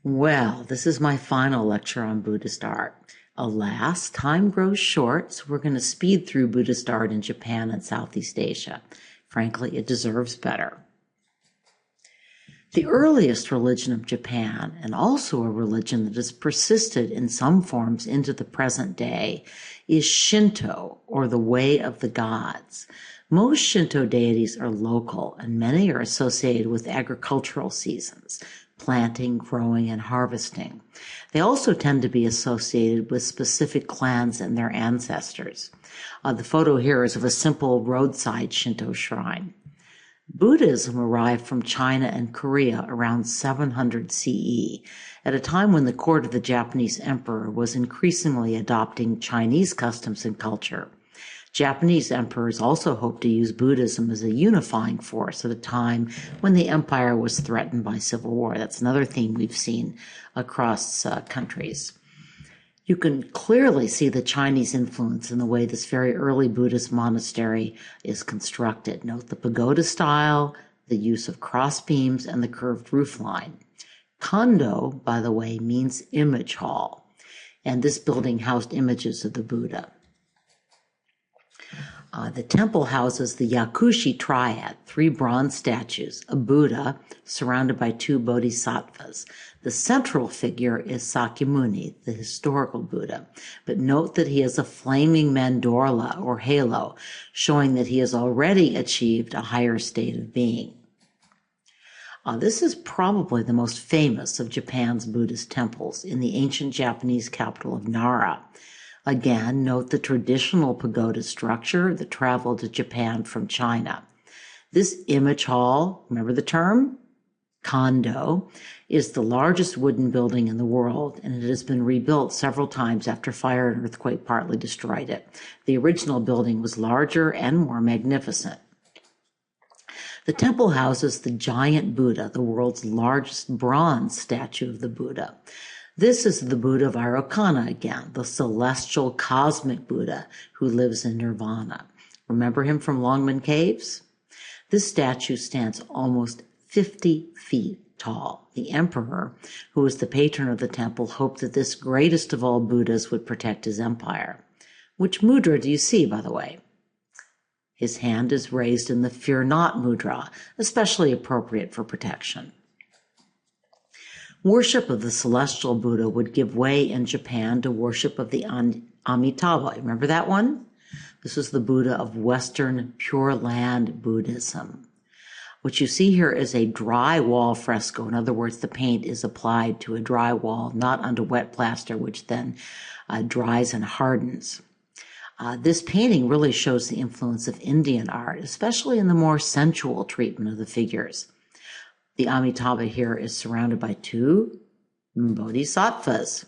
Well, this is my final lecture on Buddhist art. Alas, time grows short, so we're going to speed through Buddhist art in Japan and Southeast Asia. Frankly, it deserves better. The earliest religion of Japan, and also a religion that has persisted in some forms into the present day, is Shinto, or the Way of the Gods. Most Shinto deities are local, and many are associated with agricultural seasons, planting, growing, and harvesting. They also tend to be associated with specific clans and their ancestors. The photo here is of a simple roadside Shinto shrine. Buddhism arrived from China and Korea around 700 CE, at a time when the court of the Japanese emperor was increasingly adopting Chinese customs and culture. Japanese emperors also hoped to use Buddhism as a unifying force at a time when the empire was threatened by civil war. That's another theme we've seen across countries. You can clearly see the Chinese influence in the way this very early Buddhist monastery is constructed. Note the pagoda style, the use of cross beams, and the curved roofline. Kondo, by the way, means image hall, and this building housed images of the Buddha. The temple houses the Yakushi triad, 3 bronze statues, a Buddha surrounded by 2 bodhisattvas. The central figure is Sakyamuni, the historical Buddha, but note that he has a flaming mandorla or halo, showing that he has already achieved a higher state of being. This is probably the most famous of Japan's Buddhist temples in the ancient Japanese capital of Nara. Again, note the traditional pagoda structure that traveled to Japan from China. This image hall, remember the term? Kondo, is the largest wooden building in the world, and it has been rebuilt several times after fire and earthquake partly destroyed it. The original building was larger and more magnificent. The temple houses the giant Buddha, the world's largest bronze statue of the Buddha. This is the Buddha Vairocana again, the celestial cosmic Buddha who lives in nirvana. Remember him from Longman Caves? This statue stands almost 50 feet tall. The emperor, who was the patron of the temple, hoped that this greatest of all Buddhas would protect his empire. Which mudra do you see, by the way? His hand is raised in the Fear Not mudra, especially appropriate for protection. Worship of the celestial Buddha would give way in Japan to worship of the Amitabha. Remember that one? This is the Buddha of Western Pure Land Buddhism. What you see here is a dry wall fresco. In other words, the paint is applied to a dry wall, not onto wet plaster, which then dries and hardens. This painting really shows the influence of Indian art, especially in the more sensual treatment of the figures. The Amitabha here is surrounded by 2 bodhisattvas.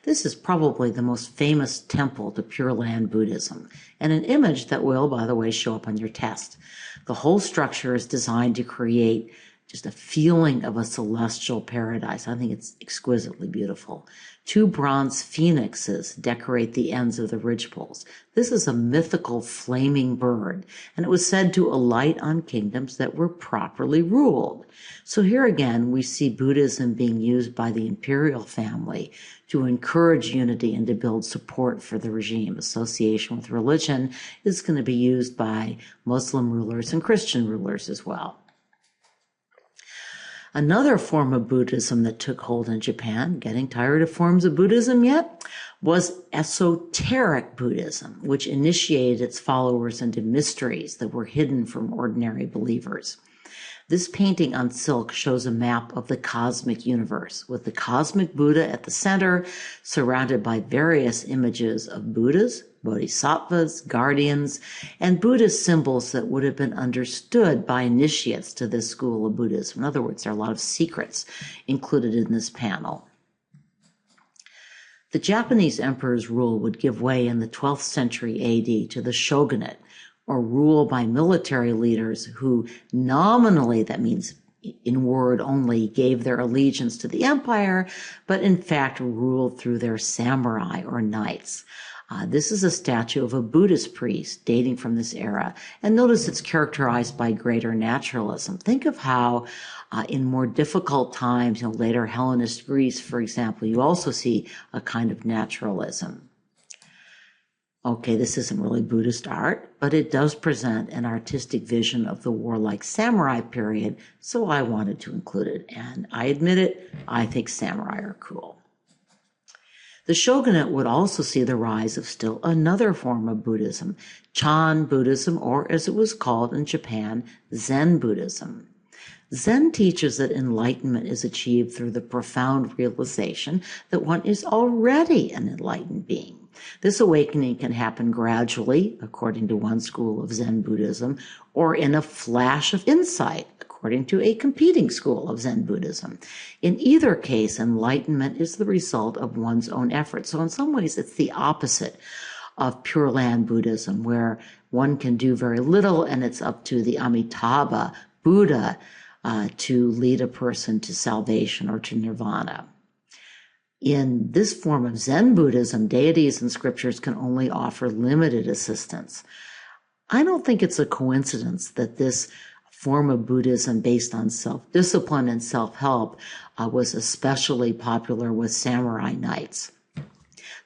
This is probably the most famous temple to Pure Land Buddhism, and an image that will, by the way, show up on your test. The whole structure is designed to create just a feeling of a celestial paradise. I think it's exquisitely beautiful. 2 bronze phoenixes decorate the ends of the ridgepoles. This is a mythical flaming bird, and it was said to alight on kingdoms that were properly ruled. So here again, we see Buddhism being used by the imperial family to encourage unity and to build support for the regime. Association with religion is going to be used by Muslim rulers and Christian rulers as well. Another form of Buddhism that took hold in Japan, getting tired of forms of Buddhism yet, was esoteric Buddhism, which initiated its followers into mysteries that were hidden from ordinary believers. This painting on silk shows a map of the cosmic universe, with the cosmic Buddha at the center, surrounded by various images of Buddhas, bodhisattvas, guardians, and Buddhist symbols that would have been understood by initiates to this school of Buddhism. In other words, there are a lot of secrets included in this panel. The Japanese emperor's rule would give way in the 12th century AD to the shogunate, or rule by military leaders who nominally, that means in word only, gave their allegiance to the empire, but in fact ruled through their samurai or knights. This is a statue of a Buddhist priest dating from this era, and notice it's characterized by greater naturalism. Think of how In more difficult times, later Hellenist Greece, for example, you also see a kind of naturalism. Okay, this isn't really Buddhist art, but it does present an artistic vision of the warlike samurai period, so I wanted to include it. And I admit it, I think samurai are cool. The shogunate would also see the rise of still another form of Buddhism, Chan Buddhism, or as it was called in Japan, Zen Buddhism. Zen teaches that enlightenment is achieved through the profound realization that one is already an enlightened being. This awakening can happen gradually, according to one school of Zen Buddhism, or in a flash of insight, according to a competing school of Zen Buddhism. In either case, enlightenment is the result of one's own effort. So in some ways, it's the opposite of Pure Land Buddhism, where one can do very little and it's up to the Amitabha, Buddha, to lead a person to salvation or to nirvana. In this form of Zen Buddhism, deities and scriptures can only offer limited assistance. I don't think it's a coincidence that this form of Buddhism based on self-discipline and self-help was especially popular with samurai knights.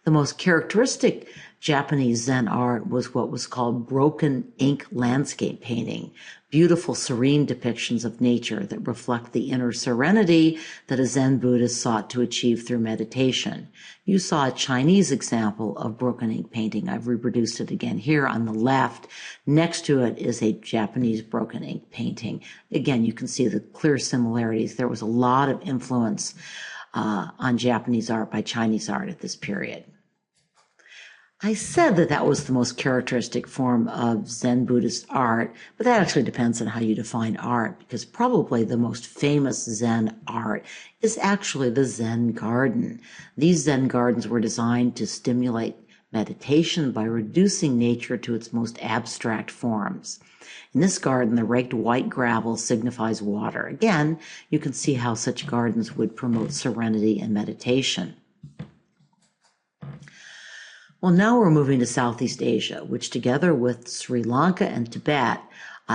The most characteristic Japanese Zen art was what was called broken ink landscape painting, beautiful, serene depictions of nature that reflect the inner serenity that a Zen Buddhist sought to achieve through meditation. You saw a Chinese example of broken ink painting. I've reproduced it again here on the left. Next to it is a Japanese broken ink painting. Again, you can see the clear similarities. There was a lot of influence on Japanese art by Chinese art at this period. I said that was the most characteristic form of Zen Buddhist art, but that actually depends on how you define art, because probably the most famous Zen art is actually the Zen garden. These Zen gardens were designed to stimulate meditation by reducing nature to its most abstract forms. In this garden, the raked white gravel signifies water. Again, you can see how such gardens would promote serenity and meditation. Well, now we're moving to Southeast Asia, which together with Sri Lanka and Tibet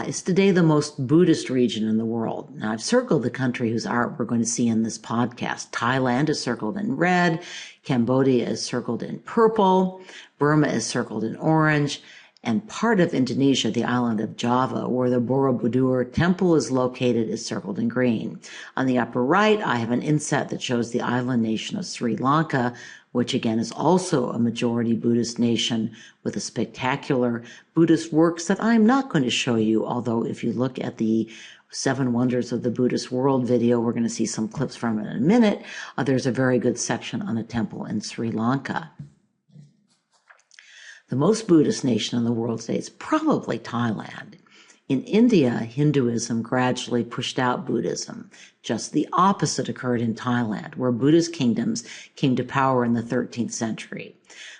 is today the most Buddhist region in the world. Now, I've circled the country whose art we're going to see in this podcast. Thailand is circled in red, Cambodia is circled in purple, Burma is circled in orange, and part of Indonesia, the island of Java, where the Borobudur temple is located, is circled in green. On the upper right, I have an inset that shows the island nation of Sri Lanka, which again is also a majority Buddhist nation with a spectacular Buddhist works that I'm not going to show you, although if you look at the 7 Wonders of the Buddhist World video, we're going to see some clips from it in a minute. There's a very good section on a temple in Sri Lanka. The most Buddhist nation in the world today is probably Thailand. In India, Hinduism gradually pushed out Buddhism. Just the opposite occurred in Thailand, where Buddhist kingdoms came to power in the 13th century.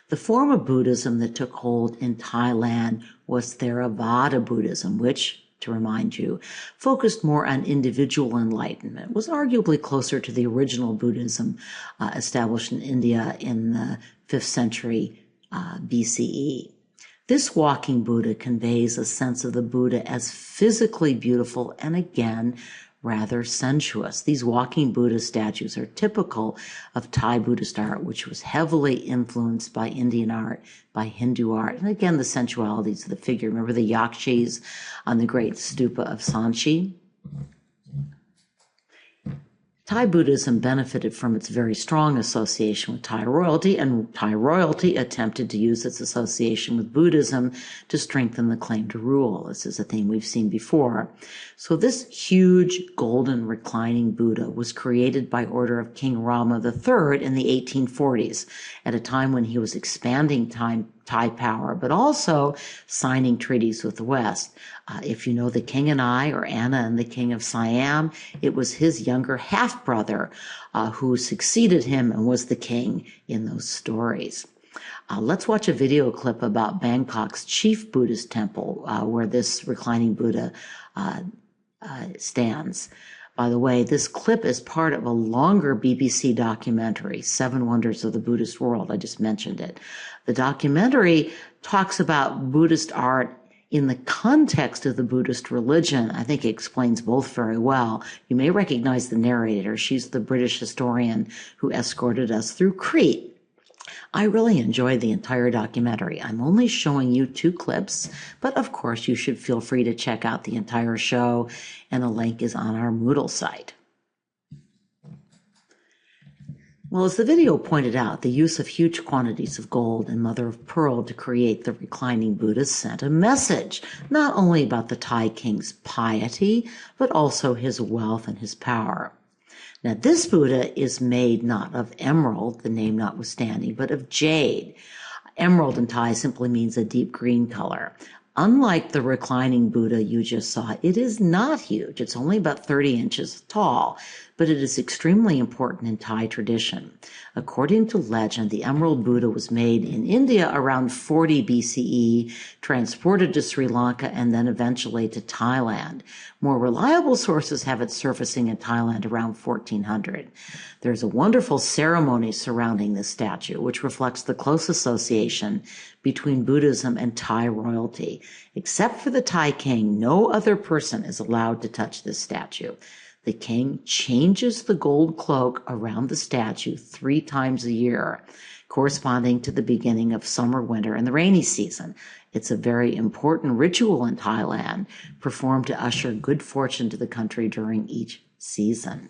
The form of Buddhism that took hold in Thailand was Theravada Buddhism, which, to remind you, focused more on individual enlightenment, was arguably closer to the original Buddhism established in India in the 5th century BCE. This walking Buddha conveys a sense of the Buddha as physically beautiful and again, rather sensuous. These walking Buddha statues are typical of Thai Buddhist art, which was heavily influenced by Indian art, by Hindu art, and again, the sensualities of the figure. Remember the yakshis on the great stupa of Sanchi? Thai Buddhism benefited from its very strong association with Thai royalty, and Thai royalty attempted to use its association with Buddhism to strengthen the claim to rule. This is a theme we've seen before. So this huge golden reclining Buddha was created by order of King Rama III in the 1840s, at a time when he was expanding Thai power, but also signing treaties with the West. If you know The King and I, or Anna and the King of Siam, it was his younger half-brother who succeeded him and was the king in those stories. Let's watch a video clip about Bangkok's chief Buddhist temple, where this reclining Buddha stands. By the way, this clip is part of a longer BBC documentary, 7 Wonders of the Buddhist World. I just mentioned it. The documentary talks about Buddhist art In the context of the Buddhist religion, I think it explains both very well. You may recognize the narrator. She's the British historian who escorted us through Crete. I really enjoyed the entire documentary. I'm only showing you 2 clips, but of course you should feel free to check out the entire show, and the link is on our Moodle site. Well, as the video pointed out, the use of huge quantities of gold and mother of pearl to create the reclining Buddha sent a message, not only about the Thai king's piety, but also his wealth and his power. Now, this Buddha is made not of emerald, the name notwithstanding, but of jade. Emerald in Thai simply means a deep green color. Unlike the reclining Buddha you just saw, it is not huge. It's only about 30 inches tall, but it is extremely important in Thai tradition. According to legend, the Emerald Buddha was made in India around 40 BCE, transported to Sri Lanka, and then eventually to Thailand. More reliable sources have it surfacing in Thailand around 1400. There's a wonderful ceremony surrounding this statue, which reflects the close association between Buddhism and Thai royalty. Except for the Thai king, no other person is allowed to touch this statue. The king changes the gold cloak around the statue 3 times a year, corresponding to the beginning of summer, winter, and the rainy season. It's a very important ritual in Thailand, performed to usher good fortune to the country during each season.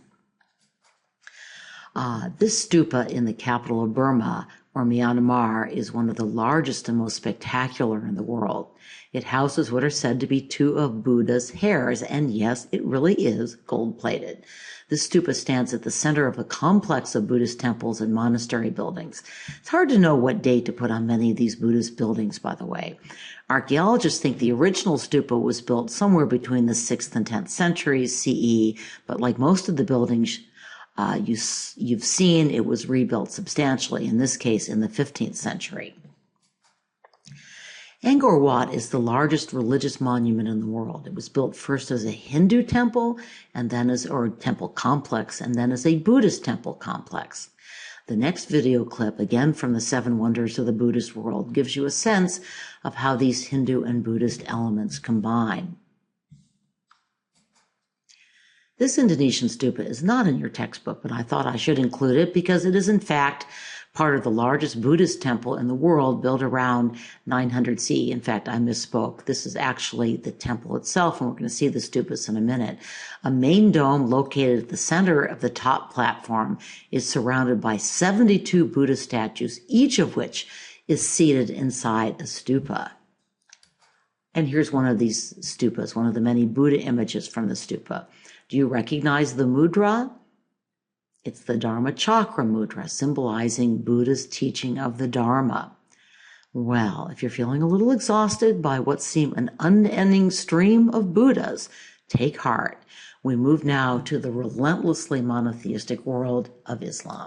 This stupa in the capital of Burma, or Myanmar, is one of the largest and most spectacular in the world. It houses what are said to be 2 of Buddha's hairs, and yes, it really is gold-plated. This stupa stands at the center of a complex of Buddhist temples and monastery buildings. It's hard to know what date to put on many of these Buddhist buildings, by the way. Archaeologists think the original stupa was built somewhere between the 6th and 10th centuries CE, but like most of the buildings you've seen, it was rebuilt substantially, in this case in the 15th century. Angkor Wat is the largest religious monument in the world. It was built first as a Hindu temple, and then or temple complex, and then as a Buddhist temple complex. The next video clip, again from the 7 Wonders of the Buddhist World, gives you a sense of how these Hindu and Buddhist elements combine. This Indonesian stupa is not in your textbook, but I thought I should include it because it is in fact part of the largest Buddhist temple in the world, built around 900 CE. In fact, I misspoke. This is actually the temple itself, and we're going to see the stupas in a minute. A main dome located at the center of the top platform is surrounded by 72 Buddha statues, each of which is seated inside a stupa. And here's one of these stupas, one of the many Buddha images from the stupa. Do you recognize the mudra? It's the Dharma Chakra mudra, symbolizing Buddha's teaching of the Dharma. Well, if you're feeling a little exhausted by what seem an unending stream of Buddhas, take heart. We move now to the relentlessly monotheistic world of Islam.